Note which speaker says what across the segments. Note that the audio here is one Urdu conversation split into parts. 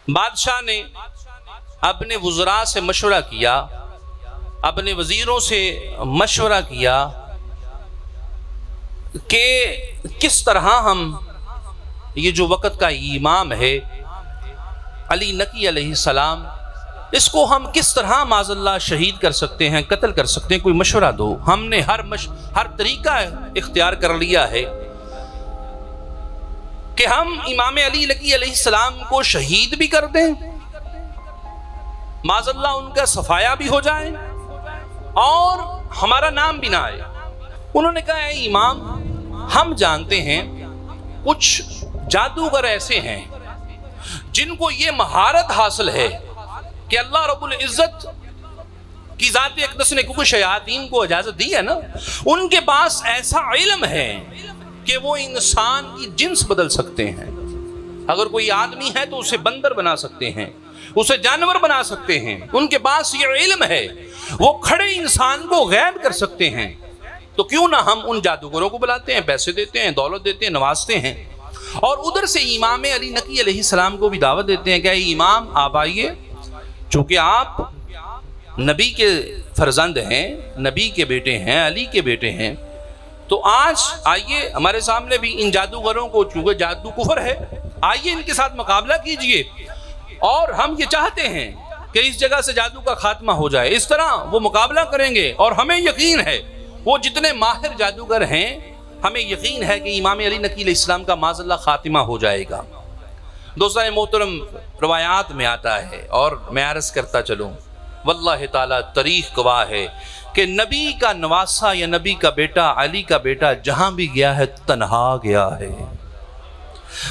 Speaker 1: بادشاہ نے اپنے وزراء سے مشورہ کیا، اپنے وزیروں سے مشورہ کیا کہ کس طرح ہم یہ جو وقت کا امام ہے علی نقی علیہ السلام، اس کو ہم کس طرح معاذ اللہ شہید کر سکتے ہیں، قتل کر سکتے ہیں، کوئی مشورہ دو۔ ہم نے ہر طریقہ اختیار کر لیا ہے کہ ہم امام علی نقی علیہ السلام کو شہید بھی کر دیں، معاذ اللہ ان کا صفایا بھی ہو جائے اور ہمارا نام بھی نہ آئے۔ انہوں نے کہا اے امام، ہم جانتے ہیں کچھ جادوگر ایسے ہیں جن کو یہ مہارت حاصل ہے کہ اللہ رب العزت کی ذات اقدس نے کیونکہ شیاطین کو اجازت دی ہے نا، ان کے پاس ایسا علم ہے کہ وہ انسان کی جنس بدل سکتے ہیں۔ اگر کوئی آدمی ہے تو اسے بندر بنا سکتے ہیں، اسے جانور بنا سکتے ہیں، ان کے پاس یہ علم ہے، وہ کھڑے انسان کو غائب کر سکتے ہیں۔ تو کیوں نہ ہم ان جادوگروں کو بلاتے ہیں، پیسے دیتے ہیں، دولت دیتے ہیں، نوازتے ہیں، اور ادھر سے امام علی نقی علیہ السلام کو بھی دعوت دیتے ہیں کہ اے امام آپ آئیے، چونکہ آپ نبی کے فرزند ہیں، نبی کے بیٹے ہیں، علی کے بیٹے ہیں، تو آج آئیے ہمارے سامنے بھی ان جادوگروں کو، چونکہ جادو کفر ہے، آئیے ان کے ساتھ مقابلہ کیجئے، اور ہم یہ چاہتے ہیں کہ اس جگہ سے جادو کا خاتمہ ہو جائے۔ اس طرح وہ مقابلہ کریں گے اور ہمیں یقین ہے وہ جتنے ماہر جادوگر ہیں، ہمیں یقین ہے کہ امام علی نقی علیہ السلام کا معاذ اللہ خاتمہ ہو جائے گا۔ دوستان محترم، روایات میں آتا ہے اور میں عرض کرتا چلوں، واللہ تعالیٰ تاریخ گواہ ہے کہ نبی کا نواسا یا نبی کا بیٹا، علی کا بیٹا جہاں بھی گیا ہے تنہا گیا ہے،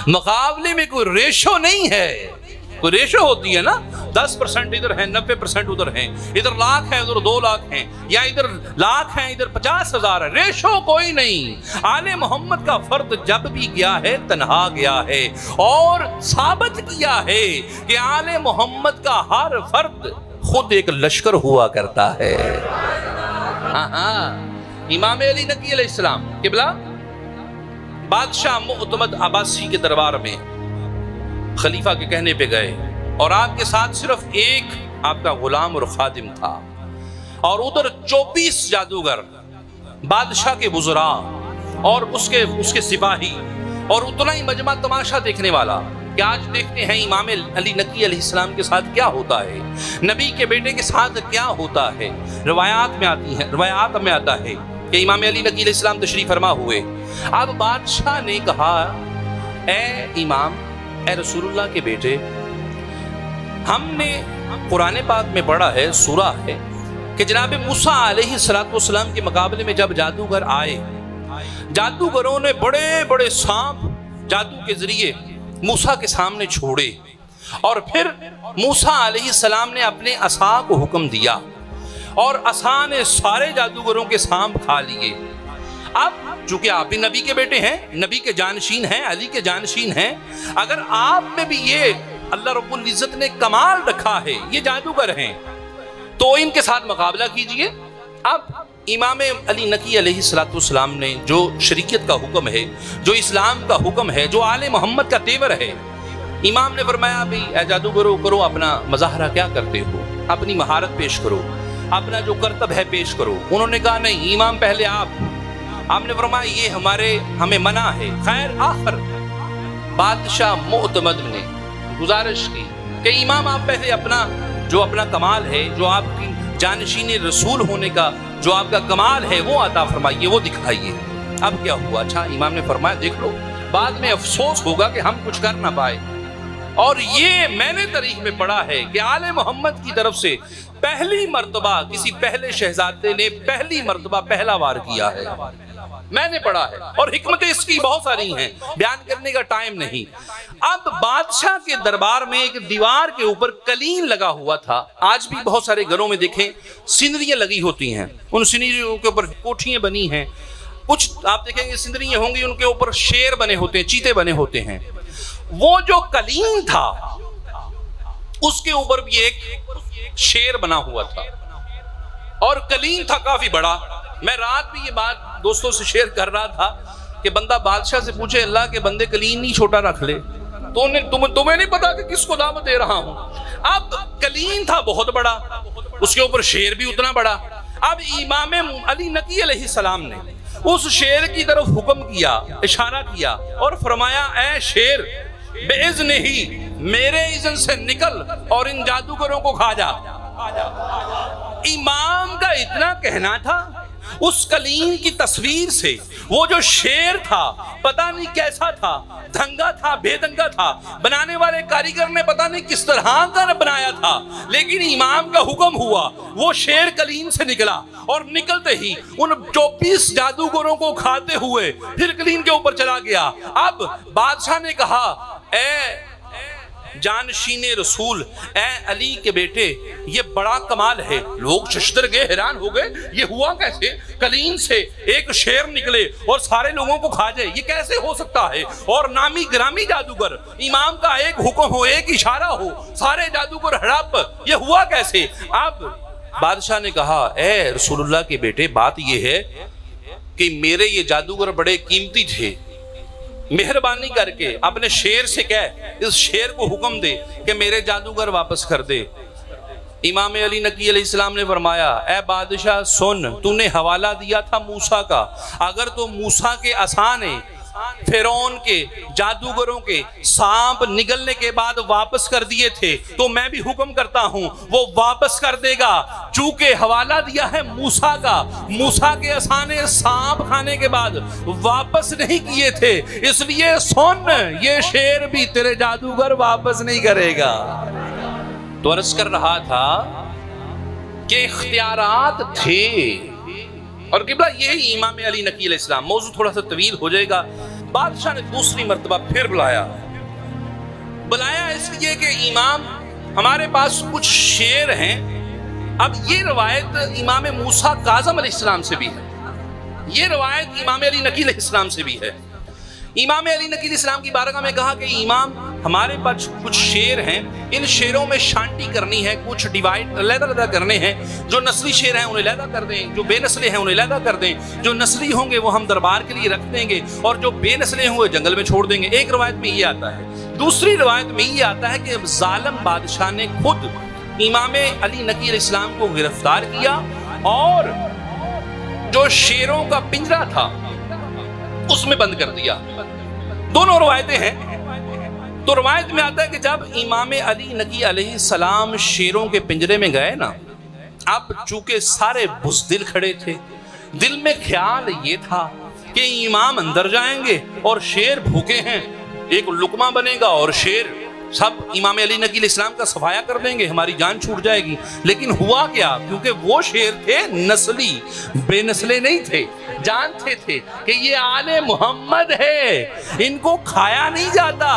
Speaker 1: مقابلے میں کوئی ریشو نہیں ہے۔ کوئی ریشو ہوتی ہے نا، 10% ادھر ہیں، 90% ادھر ہیں، ادھر لاکھ ہیں، ادھر 2 لاکھ ہیں، یا ادھر لاکھ ہیں، ادھر 50,000 ہے، ریشو کوئی نہیں۔ آل محمد کا فرد جب بھی گیا ہے تنہا گیا ہے، اور ثابت کیا ہے کہ آل محمد کا ہر فرد خود ایک لشکر ہوا کرتا ہے۔ امام علی نقی علیہ السلام قبلہ بادشاہ معتمد عباسی کے دربار میں خلیفہ کے کہنے پہ گئے، اور آپ کے ساتھ صرف ایک آپ کا غلام اور خادم تھا، اور ادھر 24 جادوگر، بادشاہ کے وزراء اور اس کے سپاہی، اور اتنا ہی مجمع تماشا دیکھنے والا کہ آج دیکھتے ہیں امام علی نقی علیہ السلام کے ساتھ کیا ہوتا ہے، نبی کے بیٹے کے ساتھ کیا ہوتا ہے۔ روایات میں آتا ہے کہ امام علی نقی علیہ السلام تشریف فرما ہوئے، اب بادشاہ نے کہا اے امام، اے رسول اللہ کے بیٹے، ہم نے قرآن پاک میں پڑھا ہے، سورہ ہے کہ جناب موسیٰ علیہ السلام کے مقابلے میں جب جادوگر آئے، جادوگروں نے بڑے بڑے سانپ جادو کے ذریعے موسیٰ کے سامنے چھوڑے، اور پھر موسیٰ علیہ السلام نے اپنے عصا کو حکم دیا، اور عصا نے سارے جادوگروں کے سانپ کھا لیے۔ اب چونکہ آپ بھی نبی کے بیٹے ہیں، نبی کے جانشین ہیں، علی کے جانشین ہیں، اگر آپ میں بھی یہ اللہ رب العزت نے کمال رکھا ہے، یہ جادوگر ہیں، تو ان کے ساتھ مقابلہ کیجئے۔ اب امام علی نقی علیہ السلام نے جو شریعت کا حکم ہے، جو اسلام کا حکم ہے، جو آل محمد کا تیور ہے، امام نے فرمایا بھی اے جادوگرو، کرو اپنا مظاہرہ، کیا کرتے ہو، اپنی مہارت پیش کرو، اپنا جو کرتب ہے پیش کرو۔ انہوں نے کہا نہیں امام، پہلے آپ نے فرمایا یہ ہمیں منع ہے۔ خیر آخر بادشاہ معتمد نے گزارش کی کہ امام آپ پہلے اپنا کمال ہے، جو آپ کی جانشین رسول ہونے کا جو آپ کا کمال ہے وہ عطا فرمائیے، وہ دکھائیے۔ اب کیا ہوا؟ اچھا، امام نے فرمایا دیکھ لو، بعد میں افسوس ہوگا کہ ہم کچھ کر نہ پائے۔ اور یہ میں نے تاریخ میں پڑھا ہے کہ آل محمد کی طرف سے پہلی مرتبہ کسی پہلے شہزادے نے پہلی مرتبہ پہلا وار کیا ہے، میں نے پڑھا ہے، اور حکمتیں اس کی بہت ساری ہیں، بیان کرنے کا ٹائم نہیں۔ اب بادشاہ کے دربار میں ایک دیوار کے اوپر کلین لگا ہوا تھا، آج بھی بہت سارے گھروں میں دیکھیں سینریاں لگی ہوتی ہیں، ان سینریوں کے اوپر کوٹھیاں بنی ہیں، کچھ آپ دیکھیں گے سینریاں ہوں گی ان کے اوپر شیر بنے ہوتے ہیں، چیتے بنے ہوتے ہیں۔ وہ جو کلین تھا اس کے اوپر بھی ایک شیر بنا ہوا تھا، اور کلین تھا کافی بڑا۔ میں رات بھی یہ بات دوستوں سے شیئر کر رہا تھا کہ بندہ بادشاہ سے پوچھے اللہ کے بندے کلین نہیں چھوٹا رکھ لے، تمہیں نہیں پتا کہ کس کو دعوت دے رہا ہوں. اب کلیم تھا بہت بڑا, اس کے اوپر شیر بھی اتنا بڑا. اب امام علی نقی علیہ السلام نے اس شیر کی طرف حکم کیا, اشارہ کیا اور فرمایا اے شیر بِإِذْنِ ہی میرے اذن سے نکل اور ان جادوگروں کو کھا جا. امام کا اتنا کہنا تھا, اس کلیم کی تصویر سے وہ جو شیر تھا پتہ نہیں کیسا تھا, دھنگا تھا, بے دھنگا تھا, بنانے والے کاریگر نے پتہ نہیں کس طرح کا بنایا تھا, لیکن امام کا حکم ہوا وہ شیر کلیم سے نکلا اور نکلتے ہی ان 24 جادوگروں کو کھاتے ہوئے پھر کلیم کے اوپر چلا گیا. اب بادشاہ نے کہا اے جانشین رسول, اے علی کے بیٹے, یہ بڑا کمال ہے. لوگ ششدر گئے, حیران ہو گئے, یہ ہوا کیسے؟ کلیم سے ایک شیر نکلے اور سارے لوگوں کو کھا جائے, یہ کیسے ہو سکتا ہے؟ اور نامی گرامی جادوگر, امام کا ایک حکم ہو, ایک اشارہ ہو, سارے جادوگر ہڑپ, یہ ہوا کیسے؟ اب بادشاہ نے کہا اے رسول اللہ کے بیٹے, بات یہ ہے کہ میرے یہ جادوگر بڑے قیمتی تھے, مہربانی کر کے اپنے شیر سے کہہ, اس شیر کو حکم دے کہ میرے جادوگر واپس کر دے. امام علی نقی علیہ السلام نے فرمایا اے بادشاہ سن, تو نے حوالہ دیا تھا موسیٰ کا, اگر تو موسیٰ کے عصا نے فرعون کے جادوگروں کے سانپ نگلنے کے بعد واپس کر دیے تھے تو میں بھی حکم کرتا ہوں وہ واپس کر دے گا. چونکہ حوالہ دیا ہے موسیٰ کا, موسیٰ کے عصا نے سانپ کھانے کے بعد واپس نہیں کیے تھے, اس لیے سن, یہ شیر بھی تیرے جادوگر واپس نہیں کرے گا. تو عرض کر رہا تھا کہ اختیارات تھے. اور قبلہ یہی امام علی نقی علیہ السلام, موضوع تھوڑا سا طویل ہو جائے گا. بادشاہ نے دوسری مرتبہ پھر بلایا اس لیے کہ امام ہمارے پاس کچھ شیر ہیں. اب یہ روایت امام موسیٰ کاظم علیہ السلام سے بھی ہے, یہ روایت امام علی نقی علیہ السلام سے بھی ہے. امام علی نقی علیہ السلام کی بارگاہ میں کہا کہ امام ہمارے پاس کچھ شیر ہیں, ان شیروں میں شانٹی کرنی ہے, کچھ ڈیوائڈ علیحدہ کرنے ہیں. جو نسلی شیر ہیں انہیں علیحدہ کر دیں, جو بے نسلے ہیں انہیں علیحدہ کر دیں. جو نسلی ہوں گے وہ ہم دربار کے لیے رکھ دیں گے اور جو بے نسلے ہوں گے جنگل میں چھوڑ دیں گے. ایک روایت میں یہ آتا ہے. دوسری روایت میں یہ آتا ہے کہ ظالم بادشاہ نے خود امام علی نقی علیہ السلام کو گرفتار کیا اور جو شیروں کا پنجرہ تھا اس میں بند کر دیا. دونوں روایتیں ہیں. تو روایت میں آتا ہے کہ جب امام علی نقی علیہ السلام شیروں کے پنجرے میں گئے نا, اب چونکہ سارے بزدل کھڑے تھے, دل میں خیال یہ تھا کہ امام اندر جائیں گے اور شیر بھوکے ہیں, ایک لقمہ بنے گا اور شیر سب امام علی نقی علیہ السلام کا صفایا کر دیں گے, ہماری جان چھوٹ جائے گی. لیکن ہوا کیا, کیونکہ وہ شیر تھے نسلی, بے نسلے نہیں تھے, جانتے تھے کہ یہ آل محمد ہے, ان کو کھایا نہیں جاتا,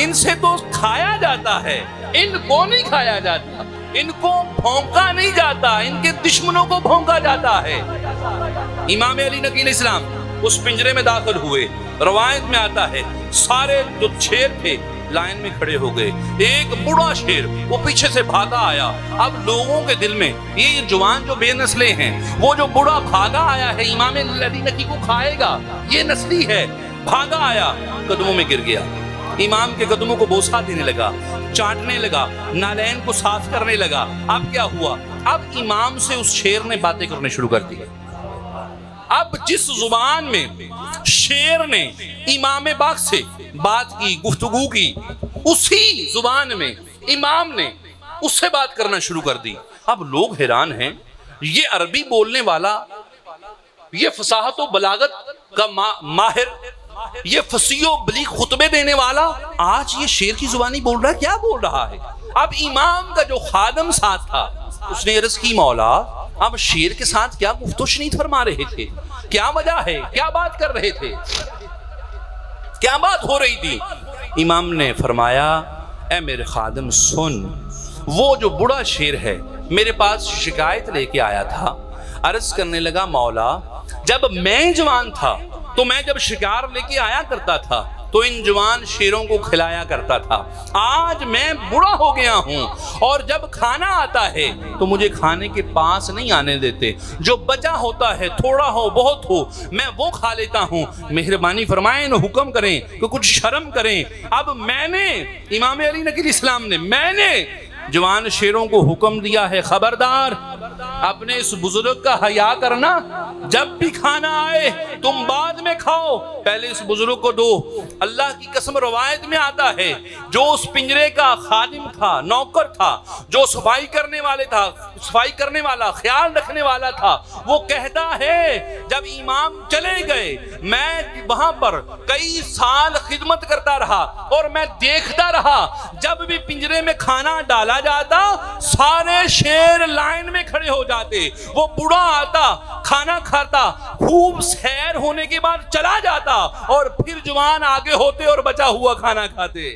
Speaker 1: ان سے تو کھایا جاتا ہے, ان کو نہیں کھایا جاتا, ان کو بھونکا نہیں جاتا, ان کے دشمنوں کو بھونکا جاتا ہے. امام علی نقی علیہ السلام اس پنجرے میں داخل ہوئے. روایت میں آتا ہے سارے جو شیر تھے لائن میں کھڑے ہو گئے. ایک بڑا شیر وہ پیچھے سے بھاگا آیا. اب لوگوں کے دل میں یہ جوان جو بے نسلے ہیں, وہ جو بڑا بھاگا آیا ہے امام علی نقی کو کھائے گا, یہ نسلی ہے, بھاگا آیا, قدموں میں گر گیا. امام کے قدموں کو بوسہ دینے لگا, چاٹنے لگا, نالین کو صاف کرنے لگا. اب کیا ہوا, اب امام سے اس شیر نے باتیں کرنے شروع کر دی. اب جس زبان میں شیر نے امام باغ سے بات کی, گفتگو کی, اسی زبان میں امام نے اس سے بات کرنا شروع کر دی. اب لوگ حیران ہیں, یہ عربی بولنے والا, یہ فصاحت و بلاغت کا ماہر, یہ فصیح و بلیغ خطبے دینے والا, آج یہ شیر کی زبانی بول رہا ہے, کیا بول رہا ہے؟ اب امام کا جو خادم ساتھ تھا اس نے عرض کی مولا اب شیر کے ساتھ کیا گفت و شنید فرما رہے تھے, کیا وجہ ہے, کیا بات کر رہے تھے, کیا بات ہو رہی تھی؟ امام نے فرمایا اے میرے خادم سن, وہ جو بڑا شیر ہے میرے پاس شکایت لے کے آیا تھا, عرض کرنے لگا مولا جب میں جوان تھا تو میں جب شکار لے کے آیا کرتا تھا تو ان جوان شیروں کو کھلایا کرتا تھا۔ آج میں بوڑھا ہو گیا ہوں اور جب کھانا آتا ہے تو مجھے کھانے کے پاس نہیں آنے دیتے، جو بچا ہوتا ہے تھوڑا ہو بہت ہو میں وہ کھا لیتا ہوں۔ مہربانی فرمائیں، حکم کریں کہ کچھ شرم کریں۔ اب میں نے، امام علی نقی الاسلام نے، میں نے جوان شیروں کو حکم دیا ہے، خبردار اپنے اس بزرگ کا حیا کرنا، جب بھی کھانا آئے تم بعد میں کھاؤ، پہلے اس بزرگ کو دو۔ اللہ کی قسم روایت میں آتا ہے جو اس پنجرے کا خادم تھا، نوکر تھا، جو صفائی کرنے والے تھا، صفائی کرنے والا، خیال رکھنے والا تھا، وہ کہتا ہے جب امام چلے گئے میں وہاں پر کئی سال خدمت کرتا رہا اور میں دیکھتا رہا، جب بھی پنجرے میں کھانا ڈالا جاتا سارے شیر لائن میں کھڑے ہو جاتے، وہ بوڑھا آتا کھانا کھاتا، خوب سیر ہونے کے بعد چلا جاتا اور پھر جوان آگے ہوتے اور بچا ہوا کھانا کھاتے۔